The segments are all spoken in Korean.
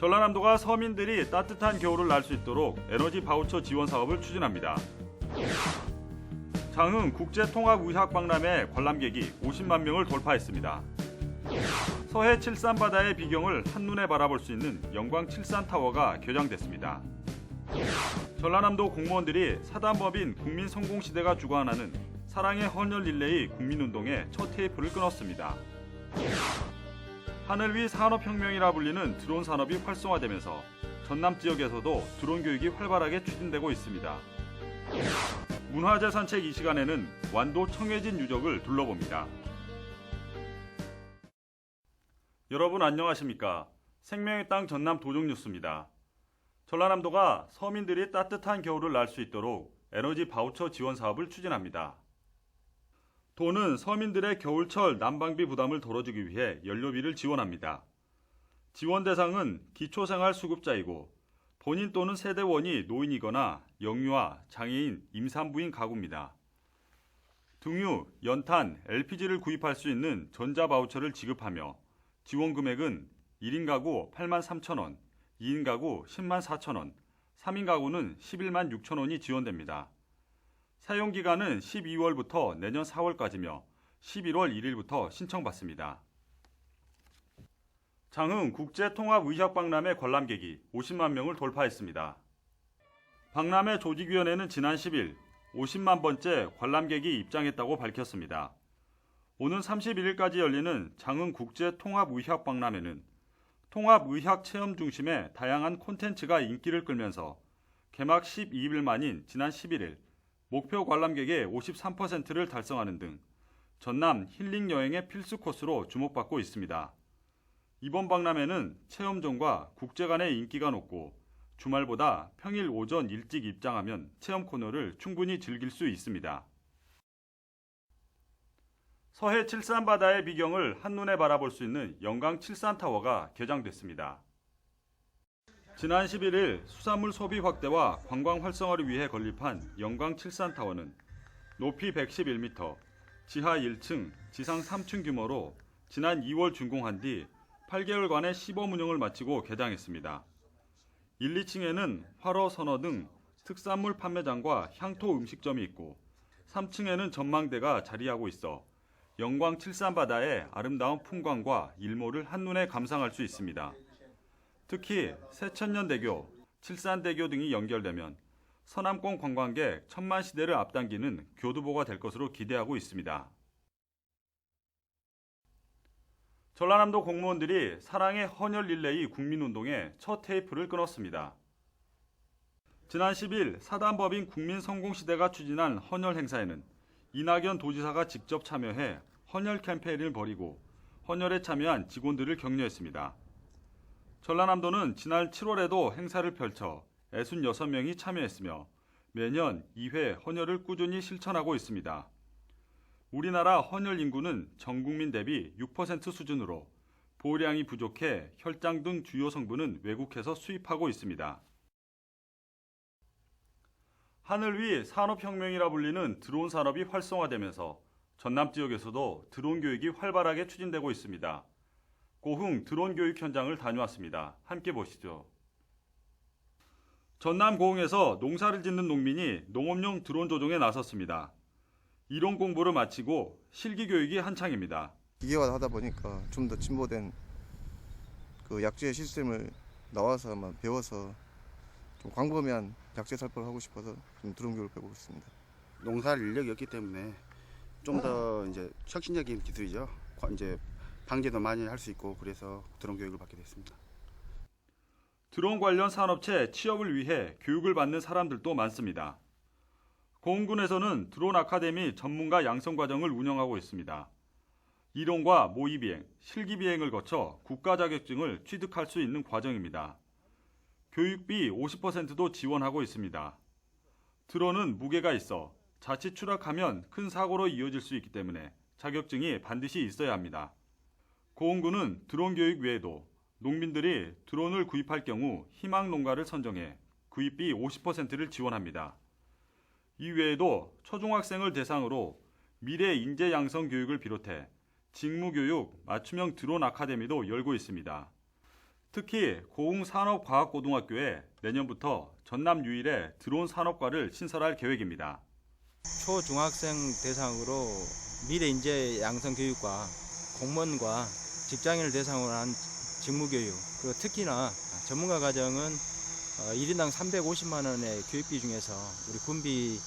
전라남도가 서민들이 따뜻한 겨울을 날 수 있도록 에너지 바우처 지원 사업을 추진합니다. 장흥 국제통합의학박람회 관람객이 50만 명을 돌파했습니다. 서해 칠산바다의 비경을 한눈에 바라볼 수 있는 영광 칠산타워가 개장됐습니다. 전라남도 공무원들이 사단법인 국민성공시대가 주관하는 사랑의 헌혈 릴레이 국민운동에 첫 테이프를 끊었습니다. 하늘 위 산업혁명이라 불리는 드론 산업이 활성화되면서 전남 지역에서도 드론 교육이 활발하게 추진되고 있습니다. 문화재 산책 이 시간에는 완도 청해진 유적을 둘러봅니다. 여러분 안녕하십니까? 생명의 땅 전남 도정뉴스입니다. 전라남도가 서민들이 따뜻한 겨울을 날 수 있도록 에너지 바우처 지원 사업을 추진합니다. 도는 서민들의 겨울철 난방비 부담을 덜어주기 위해 연료비를 지원합니다. 지원 대상은 기초생활수급자이고 본인 또는 세대원이 노인이거나 영유아, 장애인, 임산부인 가구입니다. 등유, 연탄, LPG를 구입할 수 있는 전자바우처를 지급하며 지원 금액은 1인 가구 8만 3천 원, 2인 가구 10만 4천 원, 3인 가구는 11만 6천 원이 지원됩니다. 사용기간은 12월부터 내년 4월까지며 11월 1일부터 신청받습니다. 장흥 국제통합의학박람회 관람객이 50만 명을 돌파했습니다. 박람회 조직위원회는 지난 10일 50만 번째 관람객이 입장했다고 밝혔습니다. 오는 31일까지 열리는 장흥 국제통합의학박람회는 통합의학 체험 중심의 다양한 콘텐츠가 인기를 끌면서 개막 12일 만인 지난 11일 목표 관람객의 53%를 달성하는 등 전남 힐링 여행의 필수 코스로 주목받고 있습니다. 이번 박람회는 체험존과 국제 간의 인기가 높고 주말보다 평일 오전 일찍 입장하면 체험 코너를 충분히 즐길 수 있습니다. 서해 칠산바다의 비경을 한눈에 바라볼 수 있는 영광 칠산타워가 개장됐습니다. 지난 11일 수산물 소비 확대와 관광 활성화를 위해 건립한 영광 칠산타워는 높이 111m, 지하 1층, 지상 3층 규모로 지난 2월 준공한 뒤 8개월간의 시범 운영을 마치고 개장했습니다. 1, 2층에는 화로 선어 등 특산물 판매장과 향토 음식점이 있고 3층에는 전망대가 자리하고 있어 영광 칠산바다의 아름다운 풍광과 일몰을 한눈에 감상할 수 있습니다. 특히 새천년대교, 칠산대교 등이 연결되면 서남권 관광객 1000만 시대를 앞당기는 교두보가 될 것으로 기대하고 있습니다. 전라남도 공무원들이 사랑의 헌혈 릴레이 국민운동에 첫 테이프를 끊었습니다. 지난 10일 사단법인 국민성공시대가 추진한 헌혈 행사에는 이낙연 도지사가 직접 참여해 헌혈 캠페인을 벌이고 헌혈에 참여한 직원들을 격려했습니다. 전라남도는 지난 7월에도 행사를 펼쳐 66명이 참여했으며 매년 2회 헌혈을 꾸준히 실천하고 있습니다. 우리나라 헌혈 인구는 전 국민 대비 6% 수준으로 보량이 부족해 혈장 등 주요 성분은 외국에서 수입하고 있습니다. 하늘 위 산업혁명이라 불리는 드론 산업이 활성화되면서 전남 지역에서도 드론 교육이 활발하게 추진되고 있습니다. 고흥 드론 교육 현장을 다녀왔습니다. 함께 보시죠. 전남 고흥에서 농사를 짓는 농민이 농업용 드론 조종에 나섰습니다. 이론 공부를 마치고 실기 교육이 한창입니다. 기계화 하다 보니까 좀 더 진보된 그 약재 시스템을 나와서 아마 배워서 좀 광범위한 약재 살포를 하고 싶어서 좀 드론 교육을 배우고 있습니다. 농사 인력이 없기 때문에 좀 더 이제 혁신적인 기술이죠. 이제 방제도 많이 할 수 있고 그래서 드론 교육을 받게 됐습니다. 드론 관련 산업체 취업을 위해 교육을 받는 사람들도 많습니다. 고흥군에서는 드론 아카데미 전문가 양성 과정을 운영하고 있습니다. 이론과 모의 비행, 실기 비행을 거쳐 국가 자격증을 취득할 수 있는 과정입니다. 교육비 50%도 지원하고 있습니다. 드론은 무게가 있어 자칫 추락하면 큰 사고로 이어질 수 있기 때문에 자격증이 반드시 있어야 합니다. 고흥군은 드론 교육 외에도 농민들이 드론을 구입할 경우 희망 농가를 선정해 구입비 50%를 지원합니다. 이외에도 초중학생을 대상으로 미래 인재 양성 교육을 비롯해 직무교육 맞춤형 드론 아카데미도 열고 있습니다. 특히 고흥산업과학고등학교에 내년부터 전남 유일의 드론 산업과를 신설할 계획입니다. 초중학생 대상으로 미래 인재 양성 교육과 공무원과 직장인을 대상으로 한 직무교육, 그리고 특히나 전문가 과정은 1인당 350만 원의 교육비 중에서 우리 군비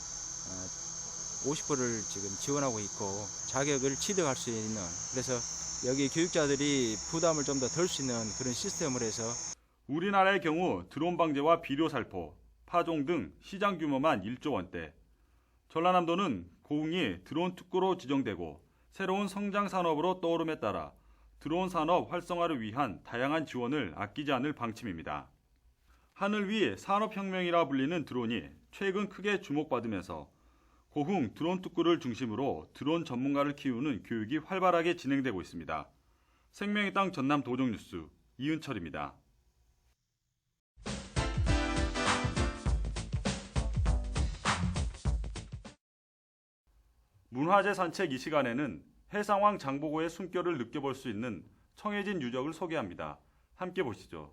50%를 지금 지원하고 있고 자격을 취득할 수 있는, 그래서 여기 교육자들이 부담을 좀 더 덜 수 있는 그런 시스템을 해서 우리나라의 경우 드론 방제와 비료 살포, 파종 등 시장 규모만 1조 원대. 전라남도는 고흥이 드론 특구로 지정되고 새로운 성장 산업으로 떠오름에 따라 드론 산업 활성화를 위한 다양한 지원을 아끼지 않을 방침입니다. 하늘 위 산업혁명이라 불리는 드론이 최근 크게 주목받으면서 고흥 드론 특구를 중심으로 드론 전문가를 키우는 교육이 활발하게 진행되고 있습니다. 생명의 땅 전남 도정뉴스 이은철입니다. 문화재 산책 이 시간에는 해상왕 장보고의 숨결을 느껴볼 수 있는 청해진 유적을 소개합니다. 함께 보시죠.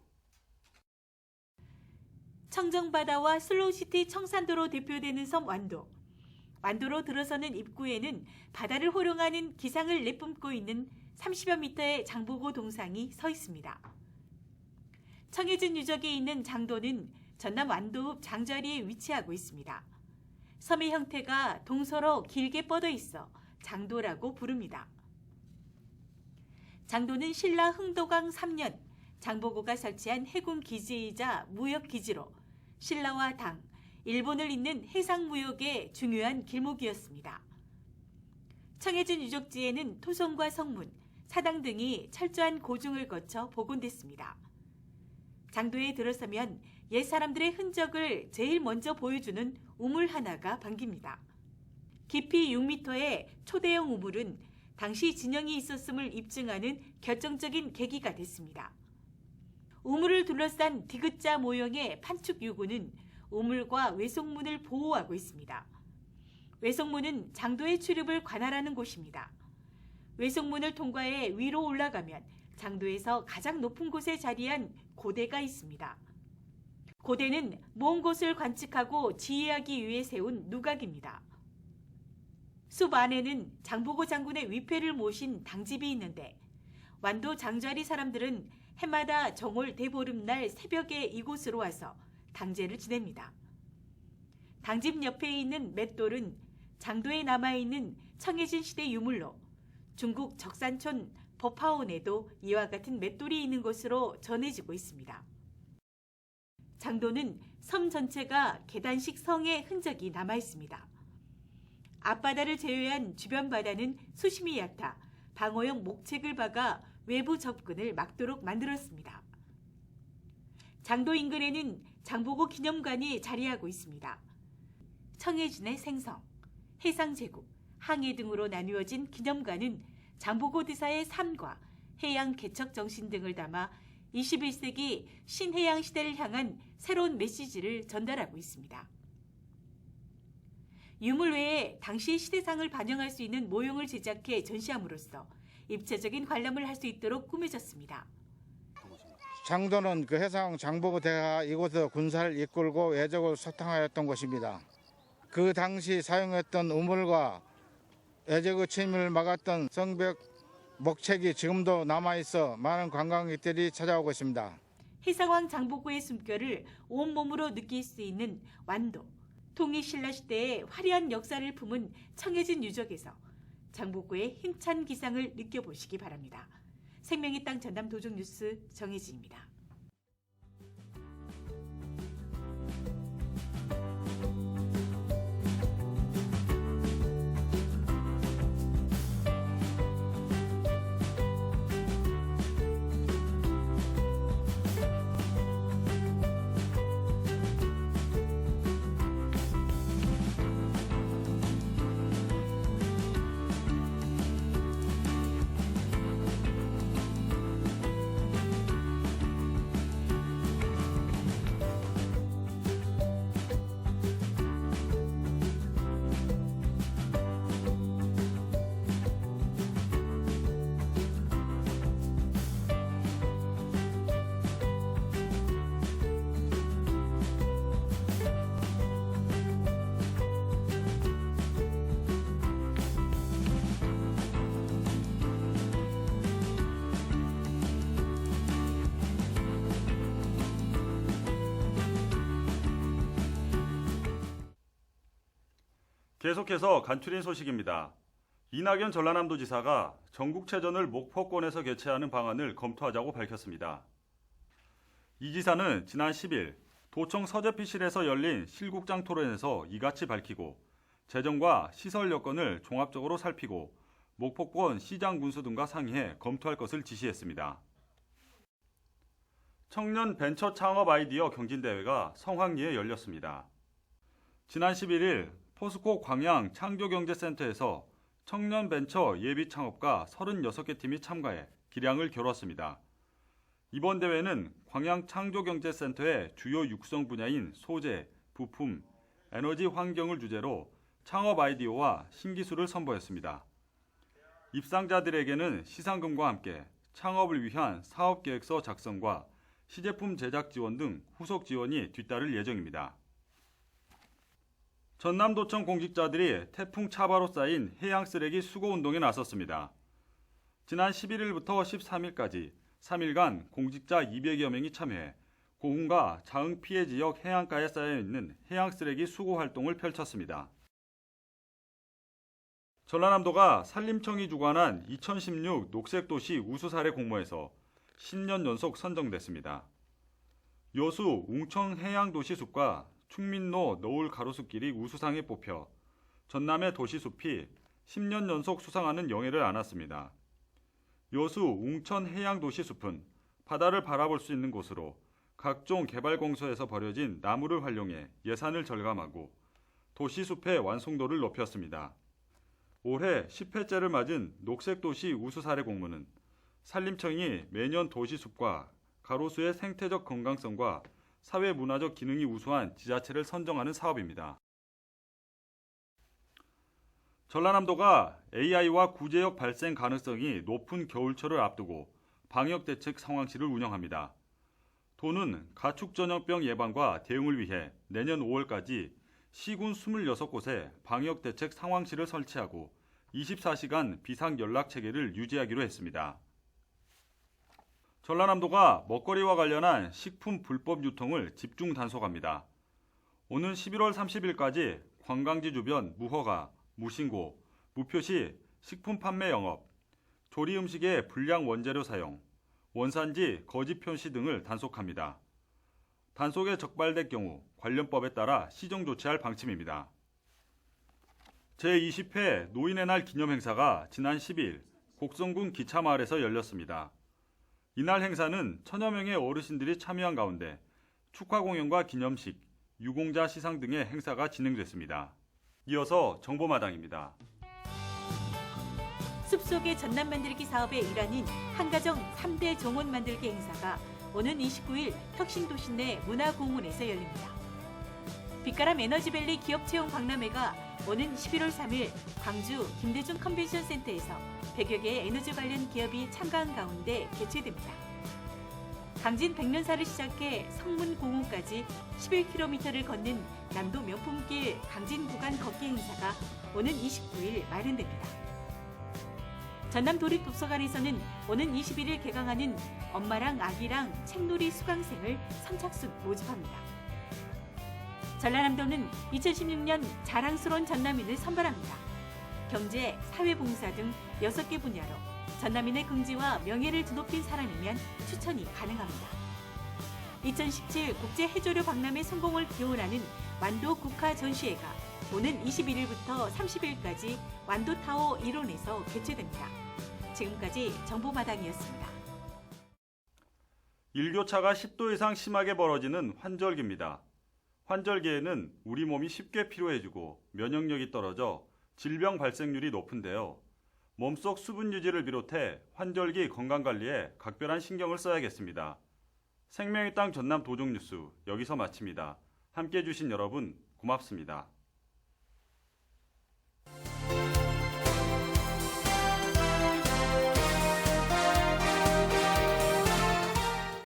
청정바다와 슬로우시티 청산도로 대표되는 섬 완도. 완도로 들어서는 입구에는 바다를 호령하는 기상을 내뿜고 있는 30여 미터의 장보고 동상이 서 있습니다. 청해진 유적에 있는 장도는 전남 완도읍 장자리에 위치하고 있습니다. 섬의 형태가 동서로 길게 뻗어 있어 장도라고 부릅니다. 장도는 신라 흥도강 3년 장보고가 설치한 해군 기지이자 무역 기지로 신라와 당, 일본을 잇는 해상 무역의 중요한 길목이었습니다. 청해진 유적지에는 토성과 성문, 사당 등이 철저한 고증을 거쳐 복원됐습니다. 장도에 들어서면 옛 사람들의 흔적을 제일 먼저 보여주는 우물 하나가 반깁니다. 깊이 6m의 초대형 우물은 당시 진영이 있었음을 입증하는 결정적인 계기가 됐습니다. 우물을 둘러싼 디귿자 모형의 판축 유구는 우물과 외송문을 보호하고 있습니다. 외송문은 장도의 출입을 관할하는 곳입니다. 외송문을 통과해 위로 올라가면 장도에서 가장 높은 곳에 자리한 고대가 있습니다. 고대는 먼 곳을 관측하고 지휘하기 위해 세운 누각입니다. 숲 안에는 장보고 장군의 위패를 모신 당집이 있는데 완도 장자리 사람들은 해마다 정월 대보름날 새벽에 이곳으로 와서 당제를 지냅니다. 당집 옆에 있는 맷돌은 장도에 남아있는 청해진 시대 유물로 중국 적산촌 법화원에도 이와 같은 맷돌이 있는 것으로 전해지고 있습니다. 장도는 섬 전체가 계단식 성의 흔적이 남아있습니다. 앞바다를 제외한 주변 바다는 수심이 얕아 방어용 목책을 박아 외부 접근을 막도록 만들었습니다. 장도 인근에는 장보고 기념관이 자리하고 있습니다. 청해진의 생성, 해상제국, 항해 등으로 나누어진 기념관은 장보고 대사의 삶과 해양 개척 정신 등을 담아 21세기 신해양 시대를 향한 새로운 메시지를 전달하고 있습니다. 유물 외에 당시 시대상을 반영할 수 있는 모형을 제작해 전시함으로써 입체적인 관람을 할 수 있도록 꾸며졌습니다. 장도는 그 해상 장보고 대가 이곳에서 군사를 이끌고 외적을 소탕하였던 곳입니다. 그 당시 사용했던 우물과 외적의 침입을 막았던 성벽 목책이 지금도 남아있어 많은 관광객들이 찾아오고 있습니다. 해상왕 장보고의 숨결을 온몸으로 느낄 수 있는 완도, 통일신라 시대의 화려한 역사를 품은 청해진 유적에서 장보고의 힘찬 기상을 느껴보시기 바랍니다. 생명의 땅 전남 도정뉴스 정혜진입니다. 계속해서 간추린 소식입니다. 이낙연 전라남도지사가 전국체전을 목포권에서 개최하는 방안을 검토하자고 밝혔습니다. 이 지사는 지난 10일 도청 서재피실에서 열린 실국장 토론에서 이같이 밝히고 재정과 시설 여건을 종합적으로 살피고 목포권 시장 군수 등과 상의해 검토할 것을 지시했습니다. 청년 벤처 창업 아이디어 경진대회가 성황리에 열렸습니다. 지난 11일 포스코 광양 창조경제센터에서 청년 벤처 예비 창업가 36개 팀이 참가해 기량을 겨뤘습니다. 이번 대회는 광양 창조경제센터의 주요 육성 분야인 소재, 부품, 에너지 환경을 주제로 창업 아이디어와 신기술을 선보였습니다. 입상자들에게는 시상금과 함께 창업을 위한 사업계획서 작성과 시제품 제작 지원 등 후속 지원이 뒤따를 예정입니다. 전남도청 공직자들이 태풍 차바로 쌓인 해양 쓰레기 수거 운동에 나섰습니다. 지난 11일부터 13일까지 3일간 공직자 200여 명이 참여해 고흥과 자흥 피해 지역 해안가에 쌓여있는 해양 쓰레기 수거 활동을 펼쳤습니다. 전라남도가 산림청이 주관한 2016 녹색도시 우수사례 공모에서 10년 연속 선정됐습니다. 여수 웅청해양도시숲과 충민로 너울 가로수길이 우수상에 뽑혀 전남의 도시숲이 10년 연속 수상하는 영예를 안았습니다. 여수 웅천해양도시숲은 바다를 바라볼 수 있는 곳으로 각종 개발공소에서 버려진 나무를 활용해 예산을 절감하고 도시숲의 완성도를 높였습니다. 올해 10회째를 맞은 녹색도시 우수사례 공모는 산림청이 매년 도시숲과 가로수의 생태적 건강성과 사회문화적 기능이 우수한 지자체를 선정하는 사업입니다. 전라남도가 AI와 구제역 발생 가능성이 높은 겨울철을 앞두고 방역대책 상황실을 운영합니다. 도는 가축전염병 예방과 대응을 위해 내년 5월까지 시군 26곳에 방역대책 상황실을 설치하고 24시간 비상연락체계를 유지하기로 했습니다. 전라남도가 먹거리와 관련한 식품 불법 유통을 집중 단속합니다. 오는 11월 30일까지 관광지 주변 무허가, 무신고, 무표시 식품 판매 영업, 조리 음식의 불량 원재료 사용, 원산지 거짓 표시 등을 단속합니다. 단속에 적발될 경우 관련법에 따라 시정 조치할 방침입니다. 제20회 노인의 날 기념 행사가 지난 10일 곡성군 기차마을에서 열렸습니다. 이날 행사는 천여 명의 어르신들이 참여한 가운데 축하 공연과 기념식, 유공자 시상 등의 행사가 진행됐습니다. 이어서 정보마당입니다. 숲속의 전남 만들기 사업의 일환인 한가정 3대 정원 만들기 행사가 오는 29일 혁신도시 내 문화공원에서 열립니다. 빛가람 에너지밸리 기업채용 박람회가 오는 11월 3일 광주 김대중 컨벤션센터에서 100여 개의 에너지 관련 기업이 참가한 가운데 개최됩니다. 강진 백년사를 시작해 성문공원까지 11km를 걷는 남도 명품길 강진 구간 걷기 행사가 오는 29일 마련됩니다. 전남 도립도서관에서는 오는 21일 개강하는 엄마랑 아기랑 책놀이 수강생을 선착순 모집합니다. 전라남도는 2016년 자랑스러운 전남인을 선발합니다. 경제, 사회봉사 등 6개 분야로 전남인의 긍지와 명예를 드높인 사람이면 추천이 가능합니다. 2017 국제해조류 박람회 성공을 기원하는 완도 국화 전시회가 오는 21일부터 30일까지 완도타워 1원에서 개최됩니다. 지금까지 정보마당이었습니다. 일교차가 10도 이상 심하게 벌어지는 환절기입니다. 환절기에는 우리 몸이 쉽게 피로해지고 면역력이 떨어져 질병 발생률이 높은데요. 몸속 수분 유지를 비롯해 환절기 건강관리에 각별한 신경을 써야겠습니다. 생명의 땅 전남 도종뉴스 여기서 마칩니다. 함께해 주신 여러분 고맙습니다.